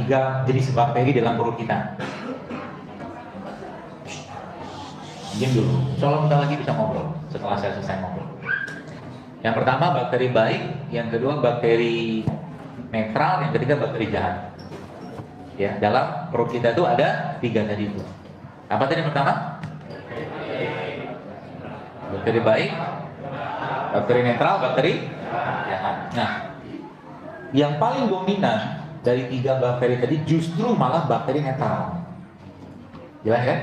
3 jenis bakteri dalam perut kita. Diam dulu, soalnya bentar lagi bisa ngobrol setelah saya selesai ngobrol. Yang pertama bakteri baik, yang kedua bakteri netral, yang ketiga bakteri jahat. Ya, dalam perut kita itu ada 3 tadi itu. Apa tadi yang pertama? Bakteri baik, bakteri netral, bakteri jahat. Nah, yang paling dominan dari 3 bakteri tadi justru malah bakteri netral. Jelas kan?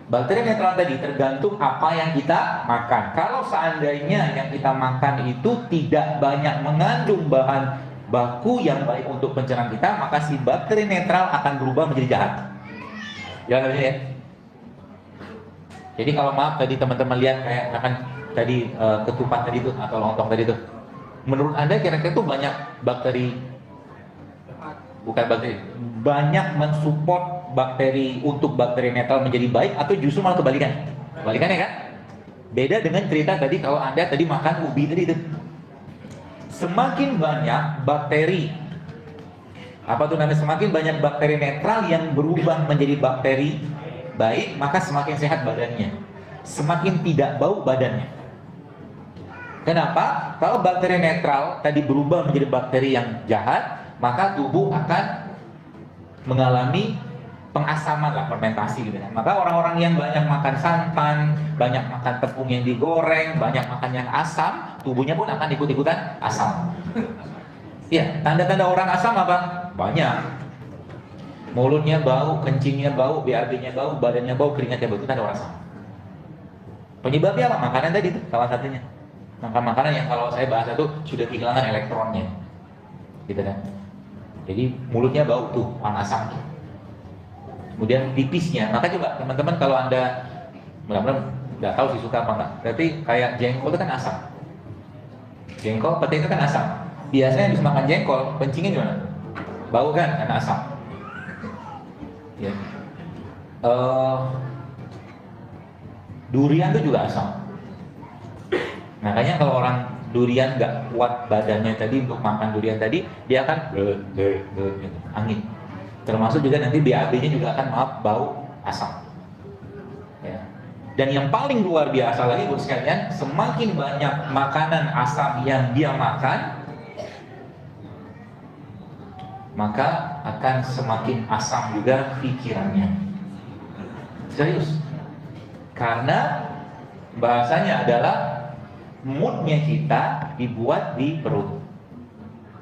Bakteri netral tadi tergantung apa yang kita makan. Kalau seandainya yang kita makan itu tidak banyak mengandung bahan baku yang baik untuk pencernaan kita, maka si bakteri netral akan berubah menjadi jahat. Ya, ya. Jadi kalau maaf tadi teman-teman lihat kayak akan tadi ketupat tadi itu atau lontong tadi itu, menurut Anda kira-kira itu banyak bakteri, bukan bakteri, banyak mensupport bakteri untuk bakteri netral menjadi baik atau justru malah kebalikan? Kebalikannya kan? Beda dengan cerita tadi kalau Anda tadi makan ubi tadi itu. Semakin banyak bakteri, apa tuh namanya, semakin banyak bakteri netral yang berubah menjadi bakteri baik, maka semakin sehat badannya, semakin tidak bau badannya. Kenapa? Kalau bakteri netral tadi berubah menjadi bakteri yang jahat, maka tubuh akan mengalami pengasaman lah, fermentasi gitu kan. Maka orang-orang yang banyak makan santan, banyak makan tepung yang digoreng, banyak makan yang asam, tubuhnya pun akan ikut-ikutan asam. Iya, tanda-tanda orang asam apa? Banyak. Mulutnya bau, kencingnya bau, BAB-nya bau, badannya bau, keringatnya bau, itu tanda orang asam. Penyebabnya apa? Makanan tadi itu salah satunya. Makan makanan yang kalau saya bahas itu sudah kehilangan elektronnya, gitu kan. Jadi mulutnya bau tuh, orang asam tuh. Kemudian pipisnya, maka coba teman-teman kalau Anda mudah-mudahan nggak tahu sih suka apa enggak, berarti kayak jengkol itu kan asam. Jengkol, pete itu kan asam. Biasanya habis makan jengkol, kencingnya gimana? Bau kan, karena asam. Ya. Durian itu juga asam. Makanya kalau orang durian nggak kuat badannya tadi untuk makan durian tadi, dia akan angin. Termasuk juga nanti BAB-nya juga akan bau asam. Ya. Dan yang paling luar biasa lagi buat sekalian, semakin banyak makanan asam yang dia makan, maka akan semakin asam juga pikirannya. Serius. Karena bahasanya adalah moodnya kita dibuat di perut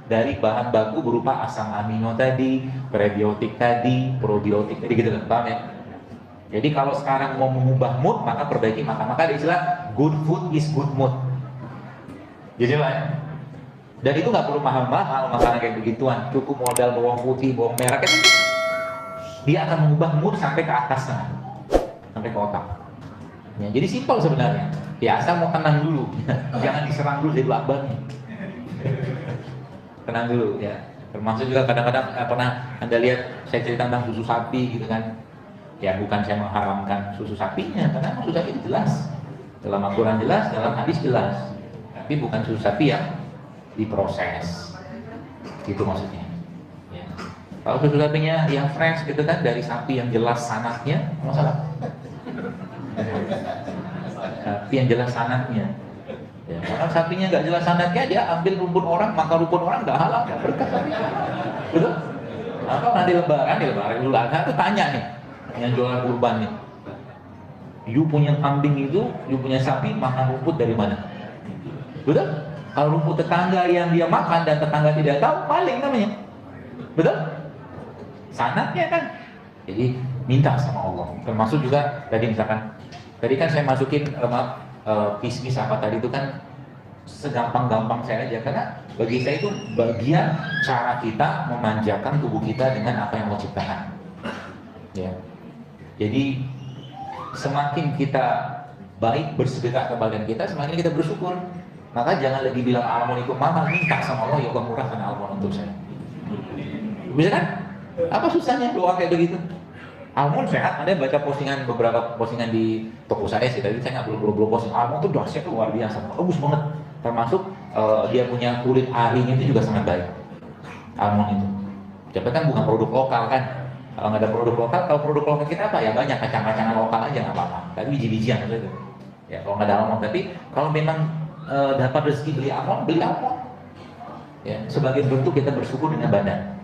dari bahan baku berupa asam amino tadi, prebiotik tadi, probiotik tadi, gitu kan, paham ya? Jadi kalau sekarang mau mengubah mood, maka perbaiki makan. Maka ada istilah good food is good mood. Jadi lah, dan itu nggak perlu mahal-mahal makanan kayak begituan, cukup modal bawang putih, bawang merah, kan dia akan mengubah mood sampai ke atas sana, sampai ke otak. Ya, jadi simpel sebenarnya. Biasa mau tenang dulu, jangan diserang dulu dari labangnya. Tenang dulu ya. Termasuk juga kadang-kadang pernah Anda lihat saya cerita tentang susu sapi gitu kan. Ya bukan saya mengharamkan susu sapinya, karena susu sapi itu jelas. Dalam Al-Quran jelas, dalam hadis jelas. Tapi bukan susu sapi yang diproses. Gitu maksudnya. Ya. Kalau susu sapinya yang fresh gitu kan, dari sapi yang jelas sanatnya, masalah. Sapi yang jelas sanatnya. Ya, kalau sapinya nggak jelas sanadnya, dia ambil rumput orang, makan rumput orang nggak halal, nggak berkah. Betul? Apa nanti lebaran Idul Adha tuh tanya nih, yang jualan kurban nih, you punya kambing itu, you punya sapi, makan rumput dari mana? Betul? Kalau rumput tetangga yang dia makan dan tetangga tidak tahu, maling namanya. Betul? Sanadnya kan. Jadi minta sama Allah. Termasuk juga tadi misalkan, tadi kan saya masukin kismis apa tadi itu kan segampang-gampang saya aja, karena bagi saya itu bagian cara kita memanjakan tubuh kita dengan apa yang Allah ciptakan. Ya. Jadi semakin kita baik bersedekah ke badan kita, semakin kita bersyukur. Maka jangan lagi bilang almonikum mahal, minta sama Allah, ya Allah murahkan almond untuk saya. Bisa kan? Apa susahnya doa kayak begitu? Almond sehat, Anda baca postingan, beberapa postingan di toko saya sih, tadi saya nggak belum posting. Almond itu dahsyat, luar biasa, bagus banget. Termasuk dia punya kulit arinya itu juga sangat baik. Almond itu. Jabatan bukan produk lokal kan. Kalau nggak ada produk lokal, kalau produk lokal kita apa ya banyak kacang-kacangan lokal aja nggak apa-apa. Tapi biji-bijian maksudnya. Ya kalau nggak ada almond, tapi kalau memang dapat rezeki beli almond, beli almond. Ya, sebagai bentuk kita bersyukur dengan badan.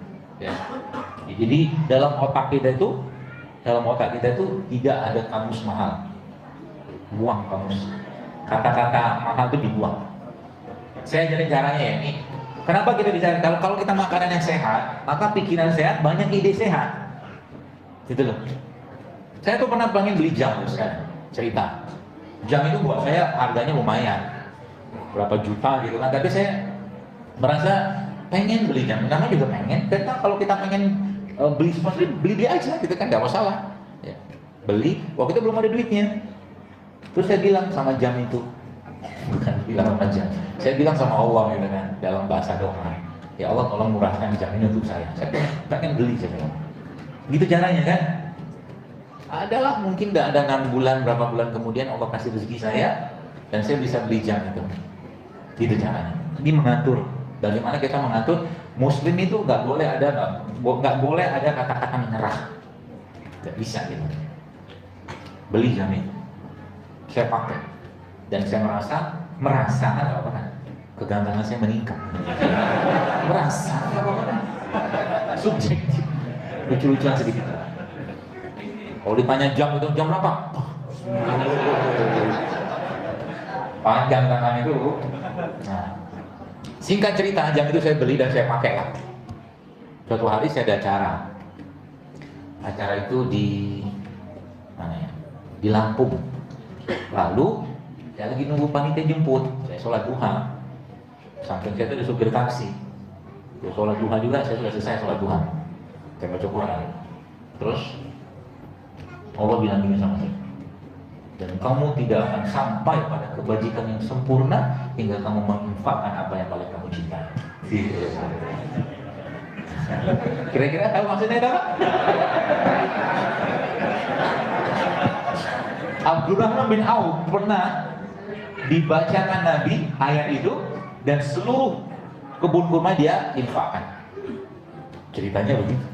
Ya. Jadi dalam otak kita itu tidak ada kamus mahal. Buang kamus. Kata-kata mahal itu dibuang. Saya ajarin caranya ya ini. Kenapa kita bicara kalau kita makanan yang sehat, maka pikiran sehat, banyak ide sehat. Gitu loh. Saya tuh pernah pengen beli jam sekarang. Cerita. Jam itu buat saya harganya lumayan. Berapa juta gitu kan. Tapi saya merasa pengen beli jam. Namanya juga pengen. Kita kalau kita pengen beli sesuatu, beli aja gitu kan, nggak masalah. Ya. Beli, waktu itu belum ada duitnya. Terus saya bilang sama jam itu, bukan bilang sama jam, saya bilang sama Allah gitu kan, dalam bahasa doa, ya Allah tolong murahkan jam ini untuk saya pengen beli, saya bilang. Gitu caranya kan. Adalah mungkin tidak ada 6 bulan, berapa bulan kemudian Allah kasih rezeki saya dan saya bisa beli jam itu. Gitu caranya. Ini mengatur. Bagaimana kita mengatur? Muslim itu nggak boleh ada kata-kata menyerah. Nggak bisa gitu. Beli jam itu. Saya pakai dan saya merasa apa kan? Kegantengan saya meningkat. Merasa apa kan? Subjektif. Lucu-lucuan sedikit. Kalau ditanya jam itu jam berapa? Panjang tangan itu. Nah, singkat cerita, jam itu saya beli dan saya pakai lah. Suatu hari saya ada acara. Acara itu di mana ya? Di Lampung. Lalu saya lagi nunggu panitia jemput. Saya sholat duha. Samping saya itu ada supir taksi. Dia sholat duha juga, saya sudah selesai sholat duha. Saya baca Quran. Terus Allah bilang gini sama saya, dan kamu tidak akan sampai pada kebajikan yang sempurna hingga kamu menginfakkan apa yang paling kamu cintai. Kira-kira tahu maksudnya apa? Abdurrahman bin Auf pernah dibacakan Nabi ayat itu dan seluruh kebun kurma dia infakkan. Ceritanya begitu.